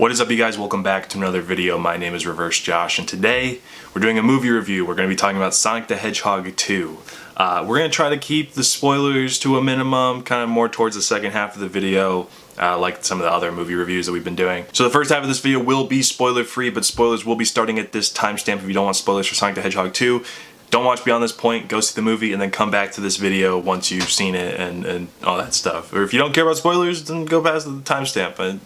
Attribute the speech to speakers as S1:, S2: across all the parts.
S1: What is up, you guys? Welcome back to another video. My name is ReverseJosh, and today we're doing a movie review. We're going to be talking about Sonic the Hedgehog 2. We're going to try to keep the spoilers to a minimum, kind of more towards the second half of the video, like some of the other movie reviews that we've been doing. So the first half of this video will be spoiler-free, but spoilers will be starting at this timestamp if you don't want spoilers for Sonic the Hedgehog 2. Don't watch beyond this point, go see the movie, and then come back to this video once you've seen it and all that stuff. Or if you don't care about spoilers, then go past the timestamp.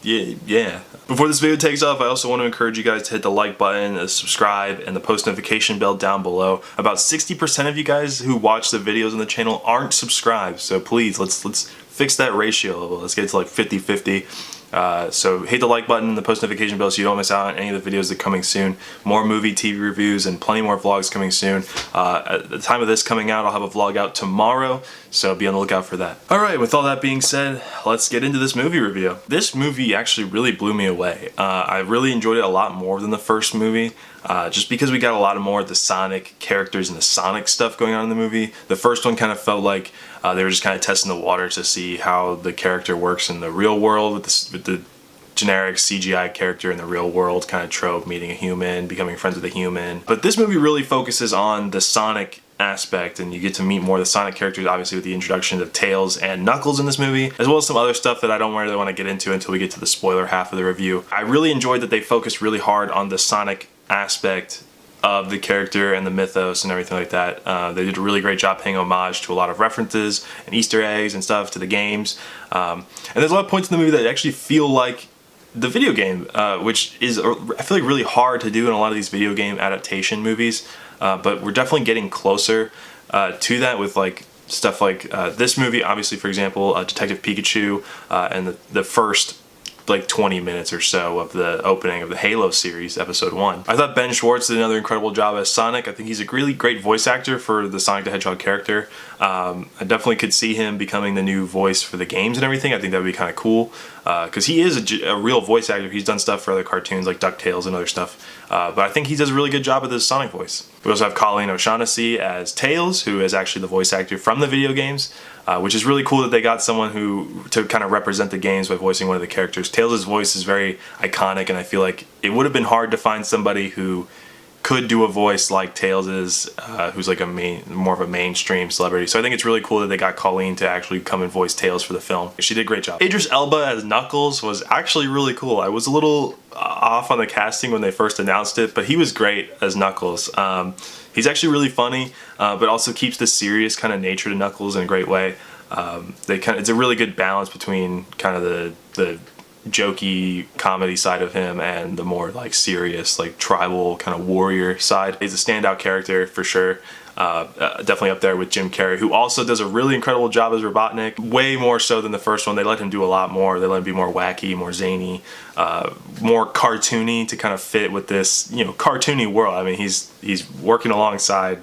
S1: Yeah. Before this video takes off, I also want to encourage you guys to hit the like button, the subscribe, and the post notification bell down below. About 60% of you guys who watch the videos on the channel aren't subscribed, so please, let's fix that ratio. Let's get it to like 50-50. So hit the like button and the post notification bell so you don't miss out on any of the videos that are coming soon. More movie, TV reviews, and plenty more vlogs coming soon. At the time of this coming out, I'll have a vlog out tomorrow, so be on the lookout for that. Alright, with all that being said, let's get into this movie review. This movie actually really blew me away. I really enjoyed it a lot more than the first movie. Just because we got a lot more of the Sonic characters and the Sonic stuff going on in the movie. The first one kind of felt like they were just kind of testing the water to see how the character works in the real world with the generic CGI character in the real world kind of trope, meeting a human, becoming friends with a human. But this movie really focuses on the Sonic aspect, and you get to meet more of the Sonic characters, obviously with the introduction of Tails and Knuckles in this movie, as well as some other stuff that I don't really want to get into until we get to the spoiler half of the review. I really enjoyed that they focused really hard on the Sonic aspect of the character and the mythos and everything like that. They did a really great job paying homage to a lot of references and Easter eggs and stuff to the games. And there's a lot of points in the movie that actually feel like the video game, which is, I feel like, really hard to do in a lot of these video game adaptation movies. But we're definitely getting closer to that with like stuff like this movie, obviously, for example, Detective Pikachu, and the first like 20 minutes or so of the opening of the Halo series, episode 1. I thought Ben Schwartz did another incredible job as Sonic. I think he's a really great voice actor for the Sonic the Hedgehog character. I definitely could see him becoming the new voice for the games and everything. I think that would be kind of cool, because he is a real voice actor. He's done stuff for other cartoons like DuckTales and other stuff, but I think he does a really good job at the Sonic voice. We also have Colleen O'Shaughnessey as Tails, who is actually the voice actor from the video games, which is really cool that they got someone to kind of represent the games by voicing one of the characters. Tails' voice is very iconic, and I feel like it would have been hard to find somebody who could do a voice like Tails is, who's like more of a mainstream celebrity. So I think it's really cool that they got Colleen to actually come and voice Tails for the film. She did a great job. Idris Elba as Knuckles was actually really cool. I was a little off on the casting when they first announced it, but he was great as Knuckles. He's actually really funny, but also keeps the serious kind of nature to Knuckles in a great way. It's a really good balance between kind of the jokey comedy side of him and the more like serious, like tribal kind of warrior side. He's a standout character for sure. Definitely up there with Jim Carrey, who also does a really incredible job as Robotnik. Way more so than the first one. They let him do a lot more. They let him be more wacky, more zany, more cartoony to kind of fit with this, cartoony world. I mean, he's working alongside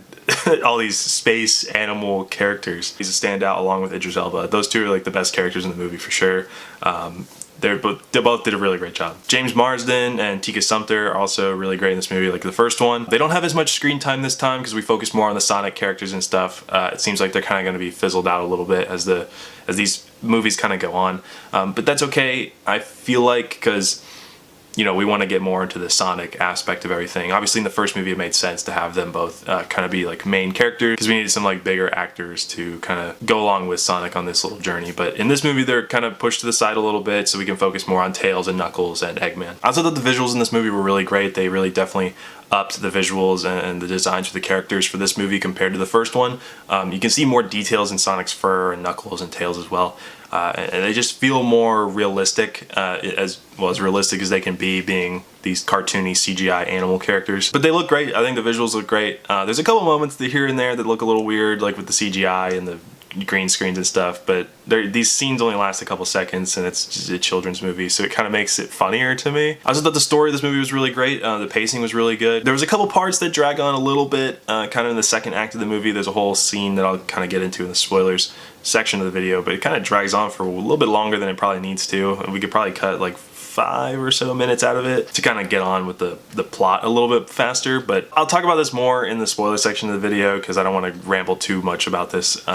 S1: all these space animal characters. He's a standout along with Idris Elba. Those two are like the best characters in the movie for sure. They both did a really great job. James Marsden and Tika Sumpter are also really great in this movie, like the first one. They don't have as much screen time this time because we focus more on the Sonic characters and stuff. It seems like they're kind of going to be fizzled out a little bit as these movies kind of go on. But that's okay, I feel like, because we want to get more into the Sonic aspect of everything. Obviously in the first movie it made sense to have them both kind of be like main characters, because we needed some like bigger actors to kind of go along with Sonic on this little journey. But in this movie they're kind of pushed to the side a little bit so we can focus more on Tails and Knuckles and Eggman. I also thought the visuals in this movie were really great. They really definitely upped the visuals and the designs for the characters for this movie compared to the first one. You can see more details in Sonic's fur and Knuckles and Tails as well. And they just feel more realistic, as realistic as they can be, being these cartoony CGI animal characters. But they look great. I think the visuals look great. There's a couple moments here and there that look a little weird, like with the CGI and the green screens and stuff, but these scenes only last a couple seconds, and it's just a children's movie, so it kind of makes it funnier to me. I also thought the story of this movie was really great. The pacing was really good. There was a couple parts that drag on a little bit, kind of in the second act of the movie. There's a whole scene that I'll kind of get into in the spoilers section of the video, but it kind of drags on for a little bit longer than it probably needs to, and we could probably cut like 5 or so minutes out of it to kind of get on with the plot a little bit faster. But I'll talk about this more in the spoiler section of the video because I don't want to ramble too much about this.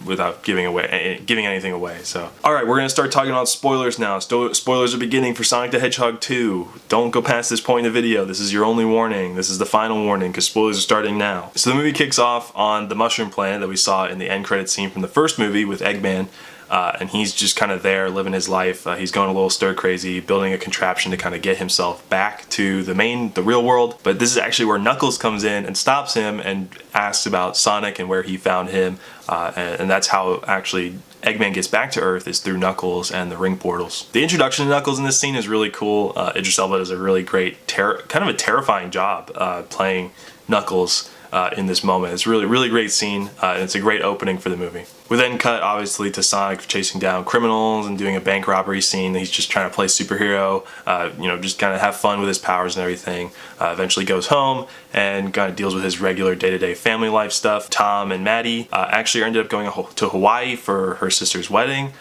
S1: without giving anything away. So, all right, we're gonna start talking about spoilers now. Spoilers are beginning for Sonic the Hedgehog 2. Don't go past this point in the video. This is your only warning. This is the final warning because spoilers are starting now. So the movie kicks off on the mushroom planet that we saw in the end credit scene from the first movie with Eggman. And he's just kind of there living his life. He's going a little stir crazy, building a contraption to kind of get himself back to the real world. But this is actually where Knuckles comes in and stops him and asks about Sonic and where he found him. And that's how actually Eggman gets back to Earth, is through Knuckles and the ring portals. The introduction to Knuckles in this scene is really cool. Idris Elba does a really great, kind of a terrifying job playing Knuckles in this moment. It's really great scene, and it's a great opening for the movie. We then cut obviously to Sonic chasing down criminals and doing a bank robbery scene. He's just trying to play superhero, just kind of have fun with his powers and everything. Eventually goes home and kind of deals with his regular day-to-day family life stuff. Tom and Maddie actually ended up going to Hawaii for her sister's wedding.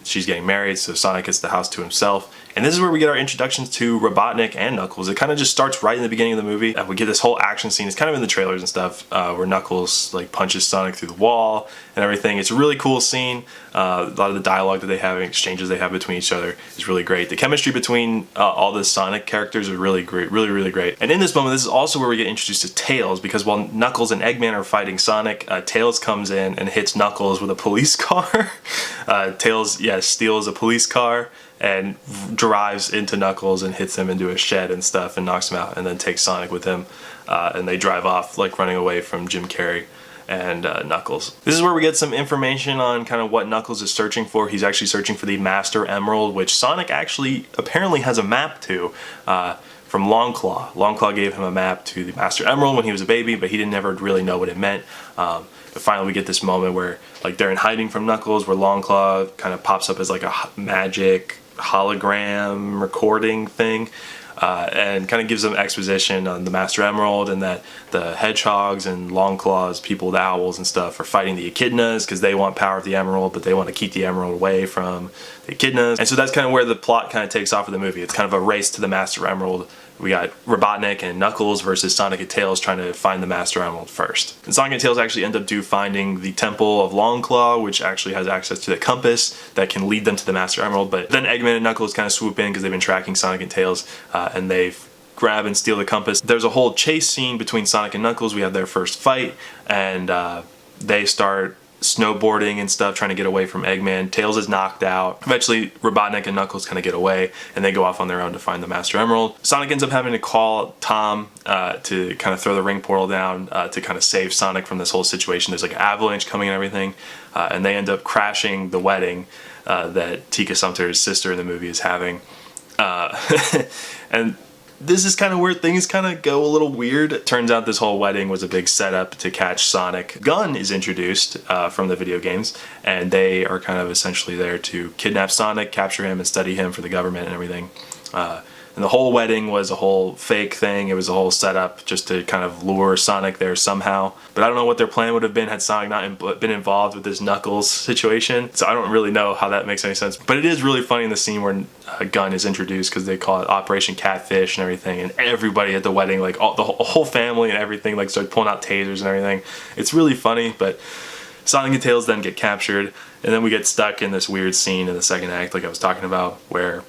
S1: She's getting married, so Sonic gets the house to himself. And this is where we get our introductions to Robotnik and Knuckles. It kind of just starts right in the beginning of the movie. We get this whole action scene. It's kind of in the trailers and stuff, where Knuckles like punches Sonic through the wall and everything. It's a really cool scene. A lot of the dialogue that they have and exchanges they have between each other is really great. The chemistry between all the Sonic characters are really great, really great. And in this moment, this is also where we get introduced to Tails, because while Knuckles and Eggman are fighting Sonic, Tails comes in and hits Knuckles with a police car. Tails, steals a police car and drives into Knuckles and hits him into a shed and stuff and knocks him out, and then takes Sonic with him, and they drive off like running away from Jim Carrey and Knuckles. This is where we get some information on kind of what Knuckles is searching for. He's actually searching for the Master Emerald, which Sonic actually apparently has a map to from Longclaw. Longclaw gave him a map to the Master Emerald when he was a baby, but he didn't ever really know what it meant. But finally we get this moment where like they're in hiding from Knuckles, where Longclaw kind of pops up as like a magic hologram recording thing, and kind of gives them exposition on the Master Emerald, and that the hedgehogs and Longclaw's people, the owls and stuff, are fighting the echidnas because they want power of the emerald, but they want to keep the emerald away from the echidnas. And so that's kind of where the plot kind of takes off of the movie. It's kind of a race to the Master Emerald. We got Robotnik and Knuckles versus Sonic and Tails trying to find the Master Emerald first. And Sonic and Tails actually end up finding the Temple of Longclaw, which actually has access to the compass that can lead them to the Master Emerald. But then Eggman and Knuckles kind of swoop in because they've been tracking Sonic and Tails, and they grab and steal the compass. There's a whole chase scene between Sonic and Knuckles. We have their first fight, and they start snowboarding and stuff, trying to get away from Eggman. Tails is knocked out. Eventually, Robotnik and Knuckles kind of get away, and they go off on their own to find the Master Emerald. Sonic ends up having to call Tom to kind of throw the ring portal down to kind of save Sonic from this whole situation. There's like an avalanche coming and everything, and they end up crashing the wedding that Tika Sumpter's sister in the movie is having. And this is kind of where things kind of go a little weird. It turns out this whole wedding was a big setup to catch Sonic. Gun is introduced from the video games, and they are kind of essentially there to kidnap Sonic, capture him, and study him for the government and everything. And the whole wedding was a whole fake thing. It was a whole setup just to kind of lure Sonic there somehow. But I don't know what their plan would have been had Sonic not been involved with this Knuckles situation. So I don't really know how that makes any sense. But it is really funny in the scene where Gun is introduced, because they call it Operation Catfish and everything. And everybody at the wedding, like the whole family and everything, like started pulling out tasers and everything. It's really funny, but Sonic and Tails then get captured. And then we get stuck in this weird scene in the second act, like I was talking about, where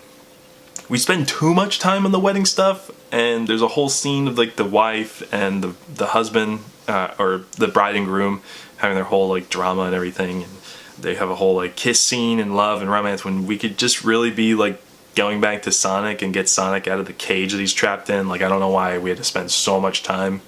S1: we spend too much time on the wedding stuff, and there's a whole scene of like the wife and the husband, or the bride and groom, having their whole like drama and everything, and they have a whole like kiss scene and love and romance, when we could just really be like going back to Sonic and get Sonic out of the cage that he's trapped in. Like, I don't know why we had to spend so much time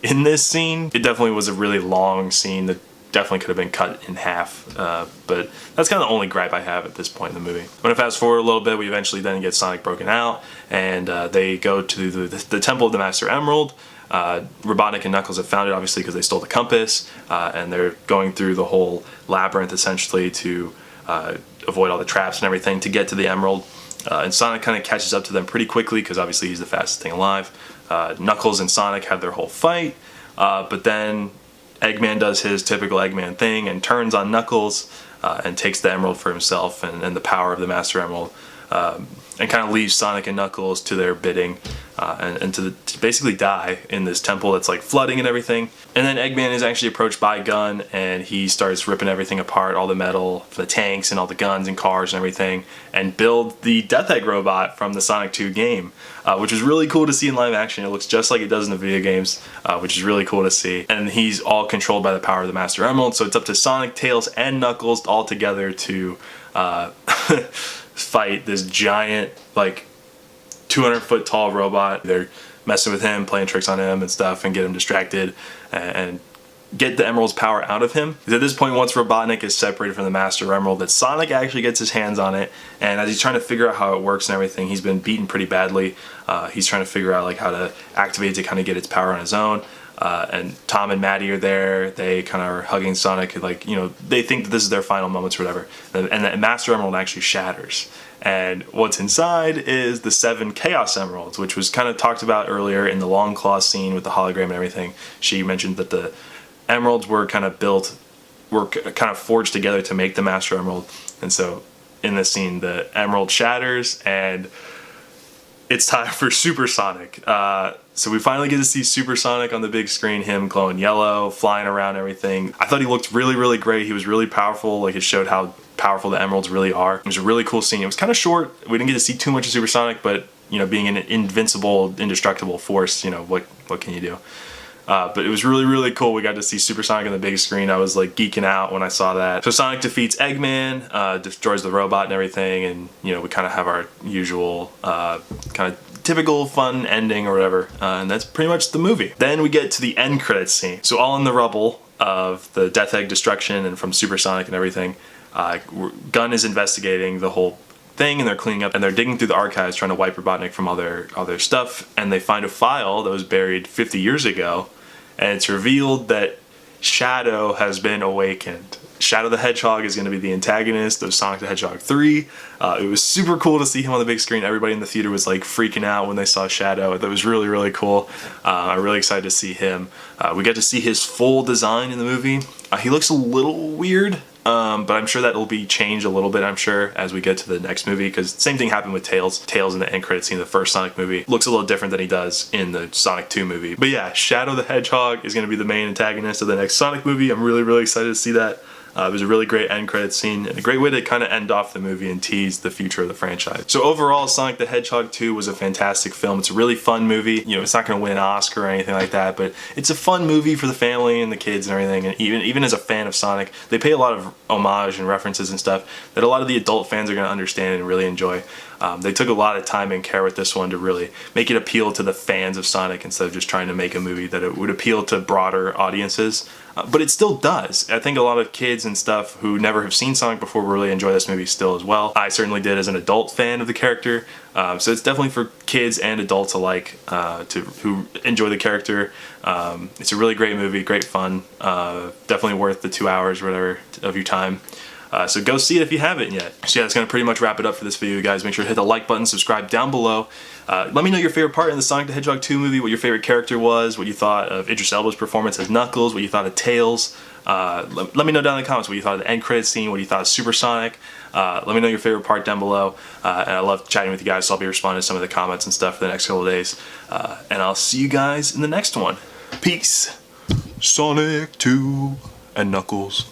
S1: in this scene. It definitely was a really long scene that definitely could have been cut in half, but that's kind of the only gripe I have at this point in the movie. I'm gonna fast forward a little bit. We eventually then get Sonic broken out, and they go to the Temple of the Master Emerald. Robotnik and Knuckles have found it, obviously, because they stole the compass, and they're going through the whole labyrinth essentially to avoid all the traps and everything to get to the Emerald. And Sonic kind of catches up to them pretty quickly, because obviously he's the fastest thing alive. Knuckles and Sonic have their whole fight, but then Eggman does his typical Eggman thing and turns on Knuckles and takes the Emerald for himself and the power of the Master Emerald, and kind of leaves Sonic and Knuckles to their bidding. and to basically die in this temple that's like flooding and everything. And then Eggman is actually approached by Gun, and he starts ripping everything apart, all the metal, the tanks and all the guns and cars and everything, and build the Death Egg robot from the Sonic 2 game, which is really cool to see in live action. It looks just like it does in the video games, which is really cool to see. And he's all controlled by the power of the Master Emerald, so it's up to Sonic, Tails, and Knuckles all together to fight this giant, like, 200-foot tall robot. They're messing with him, playing tricks on him and stuff, and get him distracted and get the Emerald's power out of him. Because at this point, once Robotnik is separated from the Master Emerald, that Sonic actually gets his hands on it, and as he's trying to figure out how it works and everything, he's been beaten pretty badly. He's trying to figure out like how to activate it to kind of get its power on his own. And Tom and Maddie are there. They kind of are hugging Sonic, like, you know, they think that this is their final moments or whatever. And the Master Emerald actually shatters. And what's inside is the 7 Chaos Emeralds, which was kind of talked about earlier in the Long Claw scene with the hologram and everything. She mentioned that the emeralds were kind of forged together to make the Master Emerald. And so in this scene, the emerald shatters, and it's time for Super Sonic. So we finally get to see Super Sonic on the big screen, him glowing yellow, flying around everything. I thought he looked really, really great. He was really powerful. Like, it showed how powerful the emeralds really are. It was a really cool scene. It was kind of short. We didn't get to see too much of Super Sonic, but, you know, being an invincible, indestructible force, you know, what can you do? But it was really, really cool. We got to see Super Sonic on the big screen. I was like geeking out when I saw that. So Sonic defeats Eggman, destroys the robot and everything, and, you know, we kind of have our usual kind of typical fun ending or whatever, and that's pretty much the movie. Then we get to the end credits scene. So all in the rubble of the Death Egg destruction and from Super Sonic and everything, Gun is investigating the whole thing, and they're cleaning up, and they're digging through the archives trying to wipe Robotnik from all their stuff, and they find a file that was buried 50 years ago, and it's revealed that Shadow has been awakened. Shadow the Hedgehog is going to be the antagonist of Sonic the Hedgehog 3. It was super cool to see him on the big screen. Everybody in the theater was like freaking out when they saw Shadow. That was really, really cool. I'm really excited to see him. We got to see his full design in the movie. He looks a little weird, but I'm sure that will be changed a little bit, I'm sure, as we get to the next movie, because same thing happened with Tails. Tails in the end credits scene of the first Sonic movie looks a little different than he does in the Sonic 2 movie. But yeah, Shadow the Hedgehog is going to be the main antagonist of the next Sonic movie. I'm really, really excited to see that. It was a really great end credits scene, and a great way to kind of end off the movie and tease the future of the franchise. So overall, Sonic the Hedgehog 2 was a fantastic film. It's a really fun movie. You know, it's not going to win an Oscar or anything like that, but it's a fun movie for the family and the kids and everything. And even as a fan of Sonic, they pay a lot of homage and references and stuff that a lot of the adult fans are going to understand and really enjoy. They took a lot of time and care with this one to really make it appeal to the fans of Sonic instead of just trying to make a movie that it would appeal to broader audiences. But it still does. I think a lot of kids and stuff who never have seen Sonic before will really enjoy this movie still as well. I certainly did as an adult fan of the character. So it's definitely for kids and adults alike who enjoy the character. It's a really great movie, great fun. Definitely worth the 2 hours or whatever of your time. So go see it if you haven't yet. So yeah, that's going to pretty much wrap it up for this video, guys. Make sure to hit the like button, subscribe down below. Let me know your favorite part in the Sonic the Hedgehog 2 movie, what your favorite character was, what you thought of Idris Elba's performance as Knuckles, what you thought of Tails. Let me know down in the comments what you thought of the end credits scene, what you thought of Super Sonic. Let me know your favorite part down below. And I love chatting with you guys, so I'll be responding to some of the comments and stuff for the next couple of days. And I'll see you guys in the next one. Peace. Sonic 2 and Knuckles.